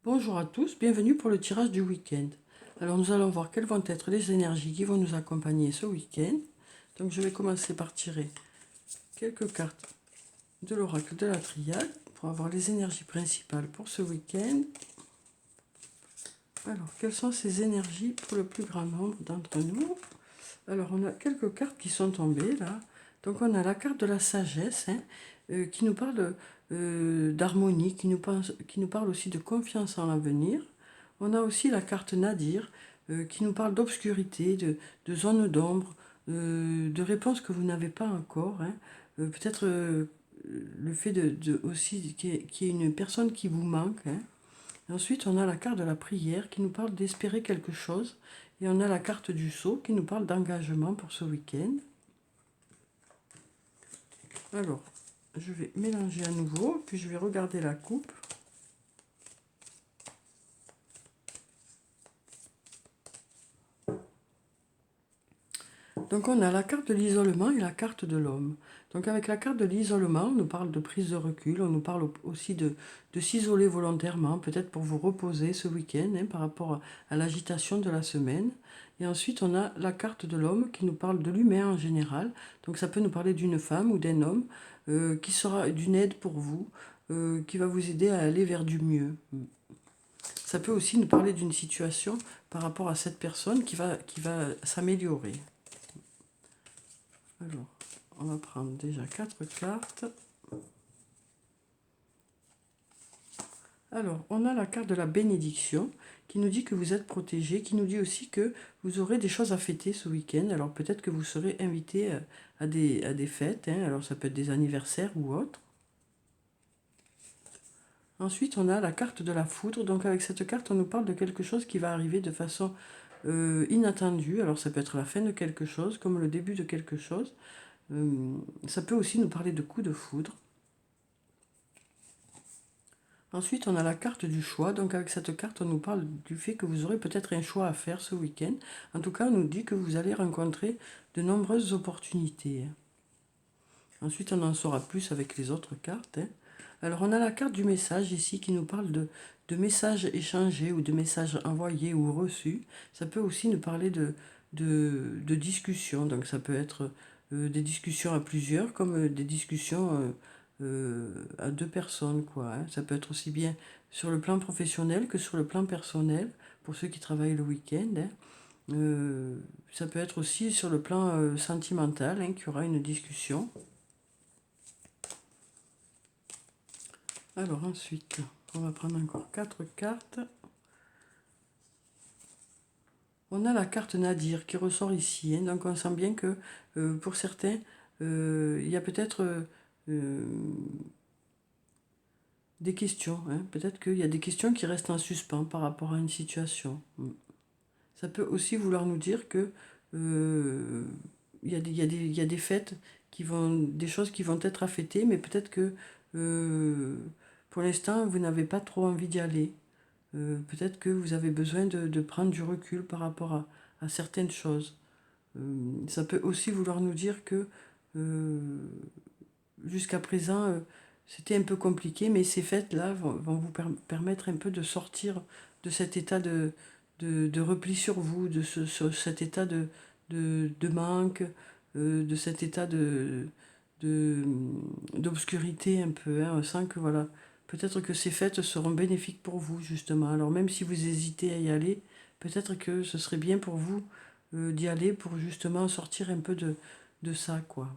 Bonjour à tous, bienvenue pour le tirage du week-end. Alors nous allons voir quelles vont être les énergies qui vont nous accompagner ce week-end. Donc je vais commencer par tirer quelques cartes de l'oracle de la triade pour avoir les énergies principales pour ce week-end. Alors quelles sont ces énergies pour le plus grand nombre d'entre nous? Alors on a quelques cartes qui sont tombées là. Donc on a la carte de la sagesse qui nous parle d'harmonie, qui nous parle aussi de confiance en l'avenir. On a aussi la carte Nadir qui nous parle d'obscurité, de zone d'ombre, de réponses que vous n'avez pas encore. Peut-être le fait aussi qu'il y ait une personne qui vous manque. Et ensuite, on a la carte de la prière qui nous parle d'espérer quelque chose. Et on a la carte du sceau qui nous parle d'engagement pour ce week-end. Alors, je vais mélanger à nouveau, puis je vais regarder la coupe. Donc on a la carte de l'isolement et la carte de l'homme. Donc avec la carte de l'isolement, on nous parle de prise de recul, on nous parle aussi de s'isoler volontairement, peut-être pour vous reposer ce week-end par rapport à l'agitation de la semaine. Et ensuite on a la carte de l'homme qui nous parle de l'humain en général. Donc ça peut nous parler d'une femme ou d'un homme qui sera d'une aide pour vous, qui va vous aider à aller vers du mieux. Ça peut aussi nous parler d'une situation par rapport à cette personne qui va s'améliorer. Alors, on va prendre déjà 4 cartes. Alors, on a la carte de la bénédiction qui nous dit que vous êtes protégé, qui nous dit aussi que vous aurez des choses à fêter ce week-end. Alors, peut-être que vous serez invité à des fêtes. Alors, ça peut être des anniversaires ou autres. Ensuite, on a la carte de la foudre. Donc, avec cette carte, on nous parle de quelque chose qui va arriver de façon inattendue. Alors, ça peut être la fin de quelque chose, comme le début de quelque chose. Ça peut aussi nous parler de coups de foudre. Ensuite, on a la carte du choix. Donc avec cette carte, on nous parle du fait que vous aurez peut-être un choix à faire ce week-end. En tout cas, on nous dit que vous allez rencontrer de nombreuses opportunités. Ensuite, on en saura plus avec les autres cartes. Alors, on a la carte du message ici qui nous parle de messages échangés ou de messages envoyés ou reçus. Ça peut aussi nous parler de discussions. Donc, ça peut être des discussions à plusieurs comme des discussions à deux personnes, quoi. Ça peut être aussi bien sur le plan professionnel que sur le plan personnel pour ceux qui travaillent le week-end. Ça peut être aussi sur le plan sentimental qu'il y aura une discussion. Alors ensuite, on va prendre encore 4 cartes. On a la carte Nadir qui ressort ici. Donc on sent bien que pour certains, il y a peut-être des questions. Peut-être qu'il y a des questions qui restent en suspens par rapport à une situation. Ça peut aussi vouloir nous dire que il y a des fêtes des choses qui vont être à fêter, mais peut-être que pour l'instant, vous n'avez pas trop envie d'y aller. Peut-être que vous avez besoin de prendre du recul par rapport à certaines choses. Ça peut aussi vouloir nous dire que jusqu'à présent, c'était un peu compliqué, mais ces fêtes-là vont vous permettre un peu de sortir de cet état de repli sur vous, cet état de manque, de cet état d'obscurité un peu. On sent que voilà, peut-être que ces fêtes seront bénéfiques pour vous, justement. Alors même si vous hésitez à y aller, peut-être que ce serait bien pour vous d'y aller pour justement sortir un peu de ça, quoi.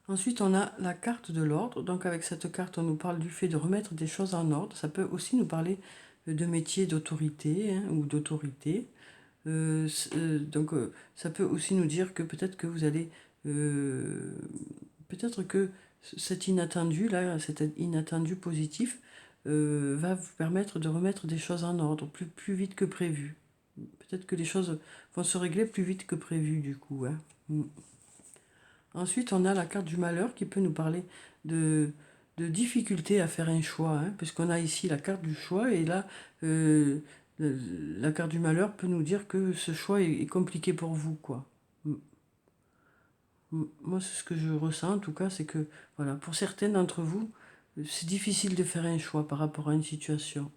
Ensuite, on a la carte de l'ordre. Donc avec cette carte, on nous parle du fait de remettre des choses en ordre. Ça peut aussi nous parler de métier d'autorité ou d'autorité. Donc ça peut aussi nous dire que peut-être que vous allez... peut-être que cet inattendu, là, cet inattendu positif, va vous permettre de remettre des choses en ordre plus vite que prévu. Peut-être que les choses vont se régler plus vite que prévu, du coup. Ensuite, on a la carte du malheur qui peut nous parler de difficulté à faire un choix, puisqu'on a ici la carte du choix, et là, la carte du malheur peut nous dire que ce choix est compliqué pour vous, quoi. Moi, c'est ce que je ressens, en tout cas, c'est que, voilà, pour certains d'entre vous, c'est difficile de faire un choix par rapport à une situation.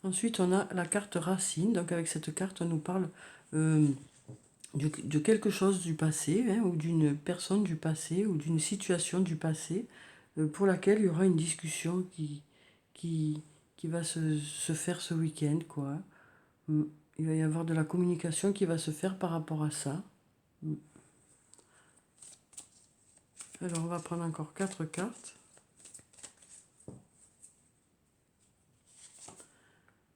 Ensuite, on a la carte racine. Donc avec cette carte, on nous parle de quelque chose du passé, hein, ou d'une personne du passé, ou d'une situation du passé, pour laquelle il y aura une discussion qui, qui va se faire ce week-end, quoi. Mm. Il va y avoir de la communication qui va se faire par rapport à ça. Mm. Alors, on va prendre encore 4 cartes.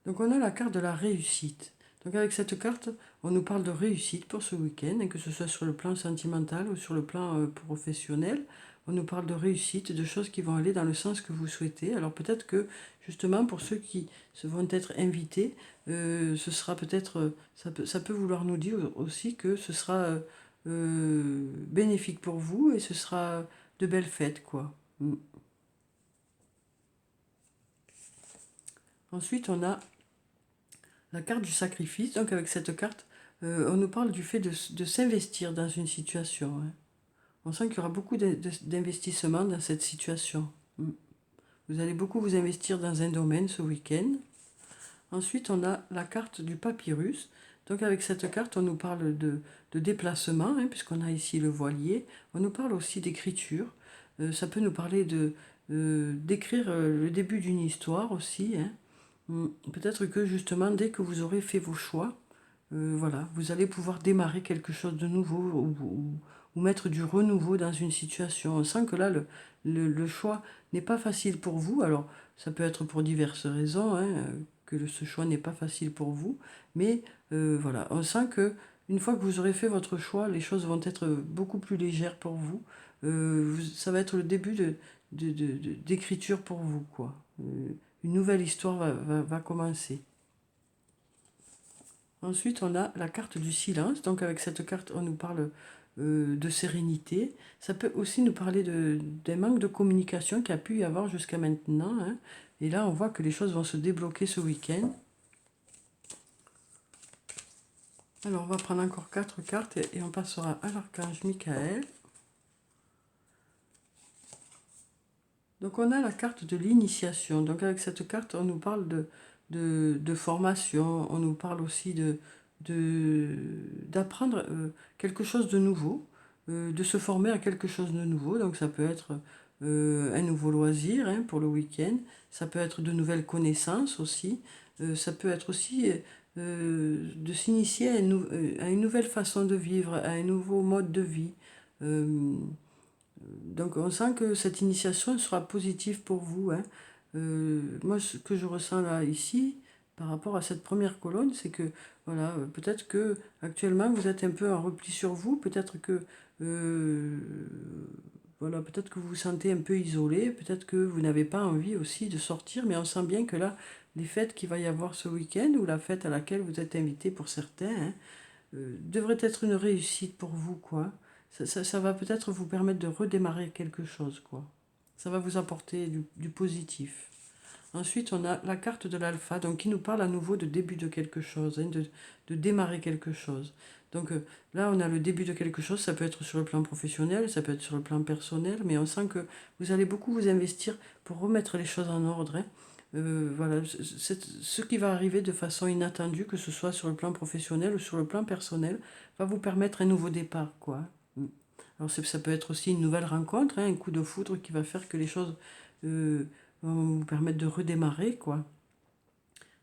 Donc, on a la carte de la réussite. Donc, avec cette carte, on nous parle de réussite pour ce week-end, hein, que ce soit sur le plan sentimental ou sur le plan professionnel. On nous parle de réussite, de choses qui vont aller dans le sens que vous souhaitez. Alors, peut-être que, justement, pour ceux qui vont être invités, ce sera peut-être, ça peut vouloir nous dire aussi que ce sera bénéfique pour vous et ce sera de belles fêtes, quoi. Mm. Ensuite, on a la carte du sacrifice. Donc, avec cette carte, on nous parle du fait de s'investir dans une situation, hein. On sent qu'il y aura beaucoup d'investissement dans cette situation. Mm. Vous allez beaucoup vous investir dans un domaine ce week-end. Ensuite, on a la carte du papyrus. Donc, avec cette carte, on nous parle de déplacement, hein, puisqu'on a ici le voilier. On nous parle aussi d'écriture. Ça peut nous parler d'écrire le début d'une histoire aussi, hein. Peut-être que justement, dès que vous aurez fait vos choix, voilà, vous allez pouvoir démarrer quelque chose de nouveau ou mettre du renouveau dans une situation. On sent que là, le choix n'est pas facile pour vous. Alors, ça peut être pour diverses raisons, hein, que ce choix n'est pas facile pour vous. Mais voilà, on sent que une fois que vous aurez fait votre choix, les choses vont être beaucoup plus légères pour vous. Ça va être le début d'écriture pour vous, quoi. Une nouvelle histoire va commencer. Ensuite, on a la carte du silence. Donc, avec cette carte, on nous parle de sérénité. Ça peut aussi nous parler d'un manque de communication qu'il y a pu y avoir jusqu'à maintenant, hein. Et là, on voit que les choses vont se débloquer ce week-end. Alors, on va prendre encore 4 cartes et on passera à l'archange Michael. Donc, on a la carte de l'initiation. Donc, avec cette carte, on nous parle de formation. On nous parle aussi d'apprendre quelque chose de nouveau, de se former à quelque chose de nouveau. Donc, ça peut être un nouveau loisir, hein, pour le week-end. Ça peut être de nouvelles connaissances aussi. Ça peut être aussi de s'initier à une nouvelle façon de vivre, à un nouveau mode de vie. Euh, donc on sent que cette initiation sera positive pour vous, hein. Moi, ce que je ressens là, ici, par rapport à cette première colonne, c'est que, voilà, peut-être que actuellement vous êtes un peu en repli sur vous, peut-être que, euh, voilà, peut-être que vous vous sentez un peu isolé, peut-être que vous n'avez pas envie aussi de sortir, mais on sent bien que là, les fêtes qu'il va y avoir ce week-end, ou la fête à laquelle vous êtes invité pour certains, hein, devrait être une réussite pour vous, quoi. Ça va peut-être vous permettre de redémarrer quelque chose, quoi. Ça va vous apporter du positif. Ensuite, on a la carte de l'alpha, donc qui nous parle à nouveau de début de quelque chose, hein, de démarrer quelque chose. Donc là, on a le début de quelque chose, ça peut être sur le plan professionnel, ça peut être sur le plan personnel, mais on sent que vous allez beaucoup vous investir pour remettre les choses en ordre, hein. Voilà, c'est ce qui va arriver de façon inattendue, que ce soit sur le plan professionnel ou sur le plan personnel, va vous permettre un nouveau départ, quoi. Mm. Alors ça peut être aussi une nouvelle rencontre, hein, un coup de foudre qui va faire que les choses euh, vont vous permettre de redémarrer, quoi.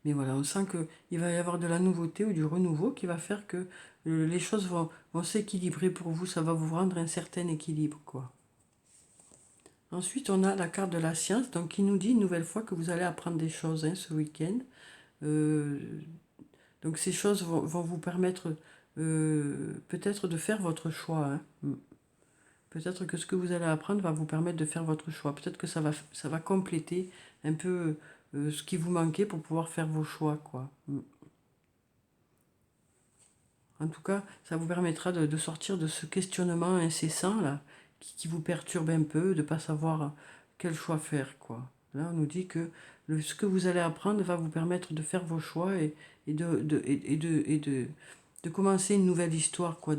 Mais voilà, on sent qu'il va y avoir de la nouveauté ou du renouveau qui va faire que les choses vont s'équilibrer pour vous, ça va vous rendre un certain équilibre, quoi. Ensuite, on a la carte de la science, donc qui nous dit une nouvelle fois que vous allez apprendre des choses, hein, ce week-end. Euh, donc ces choses vont vous permettre peut-être de faire votre choix, hein. Peut-être que ce que vous allez apprendre va vous permettre de faire votre choix. Peut-être que ça va compléter un peu ce qui vous manquait pour pouvoir faire vos choix, quoi. En tout cas, ça vous permettra de sortir de ce questionnement incessant là, qui vous perturbe un peu, de ne pas savoir quel choix faire, quoi. Là, on nous dit que ce que vous allez apprendre va vous permettre de faire vos choix et de commencer une nouvelle histoire, quoi,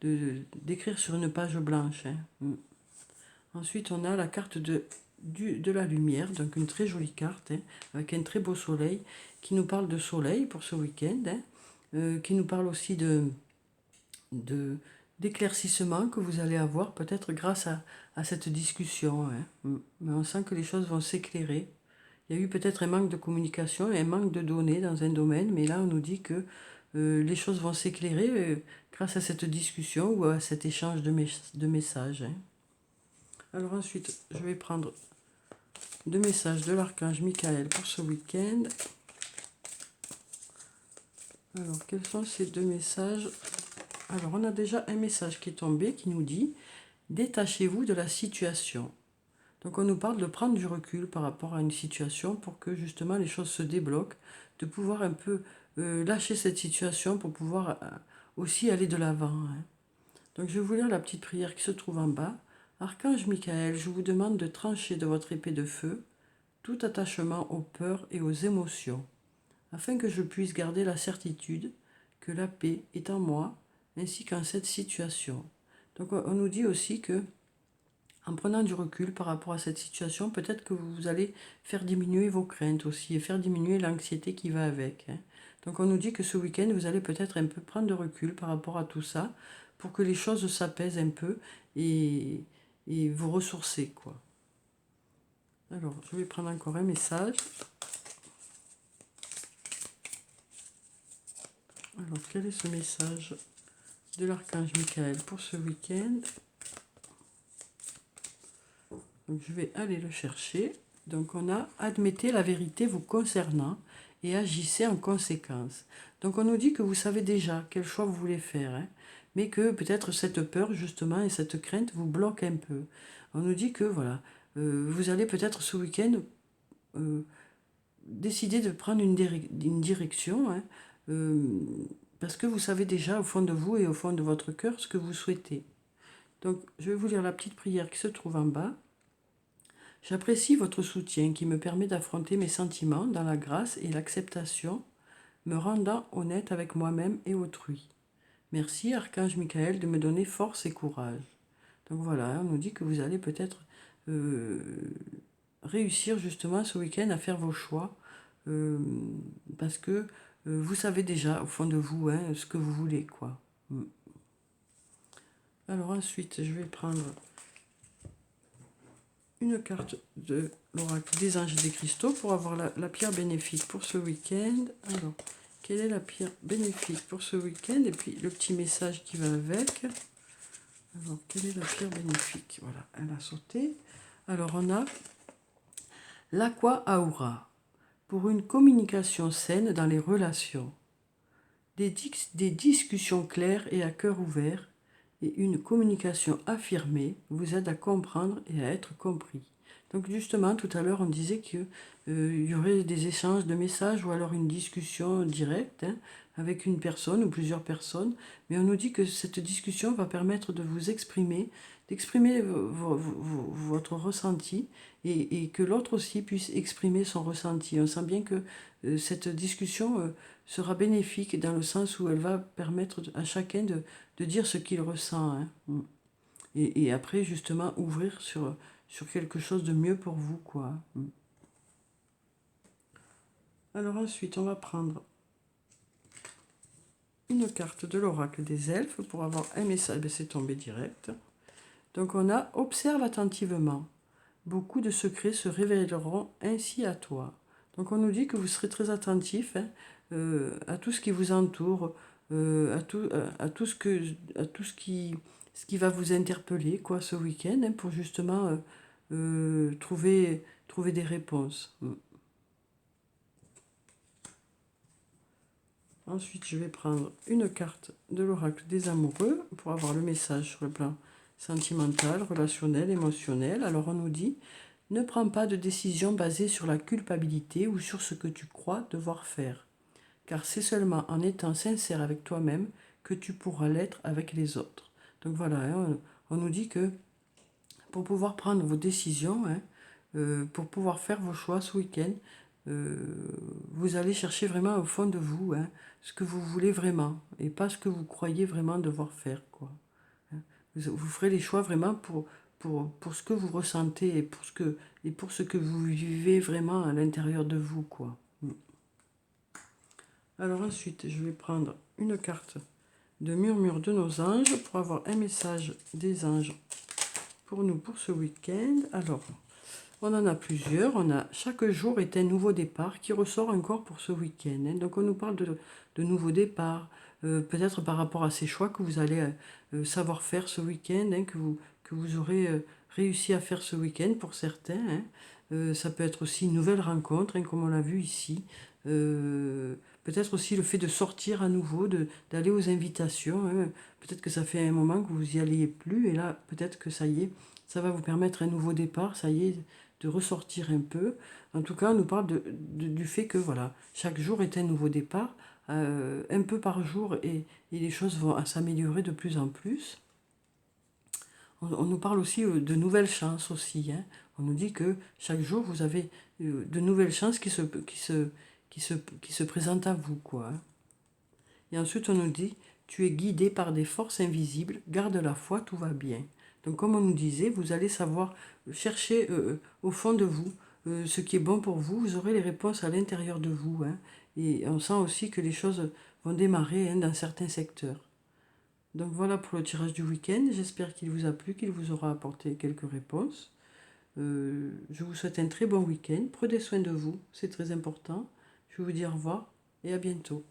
d'écrire sur une page blanche, hein. Ensuite, on a la carte de la lumière, donc une très jolie carte, hein, avec un très beau soleil, qui nous parle de soleil pour ce week-end, hein, qui nous parle aussi d'éclaircissement que vous allez avoir, peut-être grâce à cette discussion. Hein. Mais on sent que les choses vont s'éclairer. Il y a eu peut-être un manque de communication et un manque de données dans un domaine, mais là, on nous dit que les choses vont s'éclairer grâce à cette discussion ou à cet échange de messages. Hein. Alors ensuite, je vais prendre 2 messages de l'archange Michael pour ce week-end. Alors, quels sont ces 2 messages? Alors, on a déjà un message qui est tombé qui nous dit « Détachez-vous de la situation ». Donc, on nous parle de prendre du recul par rapport à une situation pour que justement les choses se débloquent, de pouvoir un peu lâcher cette situation pour pouvoir aussi aller de l'avant. Hein. Donc, je vais vous lire la petite prière qui se trouve en bas. Archange Michael, je vous demande de trancher de votre épée de feu tout attachement aux peurs et aux émotions, afin que je puisse garder la certitude que la paix est en moi, ainsi qu'en cette situation. Donc on nous dit aussi que, en prenant du recul par rapport à cette situation, peut-être que vous allez faire diminuer vos craintes aussi, et faire diminuer l'anxiété qui va avec. Hein. Donc on nous dit que ce week-end, vous allez peut-être un peu prendre de recul par rapport à tout ça, pour que les choses s'apaisent un peu, et vous ressourcer, quoi. Alors, je vais prendre encore un message. Alors, quel est ce message de l'archange Michael pour ce week-end? Donc, je vais aller le chercher. Donc, on a « Admettez la vérité vous concernant et agissez en conséquence ». Donc, on nous dit que vous savez déjà quel choix vous voulez faire, hein, mais que peut-être cette peur, justement, et cette crainte vous bloquent un peu. On nous dit que, voilà, vous allez peut-être ce week-end décider de prendre une direction, hein, parce que vous savez déjà au fond de vous et au fond de votre cœur ce que vous souhaitez. Donc, je vais vous lire la petite prière qui se trouve en bas. J'apprécie votre soutien qui me permet d'affronter mes sentiments dans la grâce et l'acceptation, me rendant honnête avec moi-même et autrui. Merci, Archange Michael, de me donner force et courage. Donc voilà, on nous dit que vous allez peut-être réussir justement ce week-end à faire vos choix, parce que vous savez déjà au fond de vous, hein, ce que vous voulez, quoi. Alors ensuite, je vais prendre une carte de l'oracle des anges et des cristaux pour avoir la pierre bénéfique pour ce week-end. Alors, quelle est la pierre bénéfique pour ce week-end? Et puis le petit message qui va avec. Alors, quelle est la pierre bénéfique? Voilà, elle a sauté. Alors, on a l'Aqua Aura pour une communication saine dans les relations. Des discussions claires et à cœur ouvert et une communication affirmée vous aident à comprendre et à être compris. Donc justement, tout à l'heure, on disait qu'il y aurait des échanges de messages ou alors une discussion directe, hein, avec une personne ou plusieurs personnes, mais on nous dit que cette discussion va permettre de vous exprimer, d'exprimer votre ressenti et que l'autre aussi puisse exprimer son ressenti. On sent bien que cette discussion sera bénéfique dans le sens où elle va permettre à chacun de dire ce qu'il ressent. Hein. Et après, justement, ouvrir sur quelque chose de mieux pour vous, quoi. Alors ensuite, on va prendre une carte de l'oracle des elfes pour avoir un message. Ben, c'est tombé direct. Donc on a « Observe attentivement. Beaucoup de secrets se révéleront ainsi à toi. » Donc on nous dit que vous serez très attentif, hein, à tout ce qui vous entoure, à tout ce qui va vous interpeller, quoi, ce week-end, hein, pour justement trouver des réponses. Ensuite, je vais prendre une carte de l'oracle des amoureux pour avoir le message sur le plan sentimental, relationnel, émotionnel. Alors on nous dit « Ne prends pas de décision basée sur la culpabilité ou sur ce que tu crois devoir faire, car c'est seulement en étant sincère avec toi-même que tu pourras l'être avec les autres. » Donc voilà, hein, on nous dit que pour pouvoir prendre vos décisions, hein, pour pouvoir faire vos choix ce week-end, vous allez chercher vraiment au fond de vous, hein, ce que vous voulez vraiment et pas ce que vous croyez vraiment devoir faire, quoi. Vous ferez les choix vraiment pour ce que vous ressentez et pour ce que vous vivez vraiment à l'intérieur de vous, quoi. Alors ensuite, je vais prendre une carte de murmure de nos anges pour avoir un message des anges pour nous pour ce week-end. Alors, on en a plusieurs. On a chaque jour est un nouveau départ qui ressort encore pour ce week-end, hein. Donc on nous parle de nouveaux départs, peut-être par rapport à ces choix que vous allez savoir faire ce week-end, hein, que vous aurez réussi à faire ce week-end pour certains, hein. Ça peut être aussi une nouvelle rencontre, hein, comme on l'a vu ici. Peut-être aussi le fait de sortir à nouveau, d'aller aux invitations, hein. Peut-être que ça fait un moment que vous y alliez plus, et là, peut-être que ça y est, ça va vous permettre un nouveau départ, ça y est, de ressortir un peu. En tout cas, on nous parle du fait que voilà, chaque jour est un nouveau départ, un peu par jour, et les choses vont s'améliorer de plus en plus. On nous parle aussi de nouvelles chances aussi, hein. On nous dit que chaque jour, vous avez de nouvelles chances qui se présentent à vous, quoi, hein. Et ensuite, on nous dit, tu es guidé par des forces invisibles, garde la foi, tout va bien. Donc, comme on nous disait, vous allez savoir chercher au fond de vous ce qui est bon pour vous. Vous aurez les réponses à l'intérieur de vous, hein. Et on sent aussi que les choses vont démarrer, hein, dans certains secteurs. Donc voilà pour le tirage du week-end. J'espère qu'il vous a plu, qu'il vous aura apporté quelques réponses. Je vous souhaite un très bon week-end. Prenez soin de vous, c'est très important. Je vous dis au revoir et à bientôt.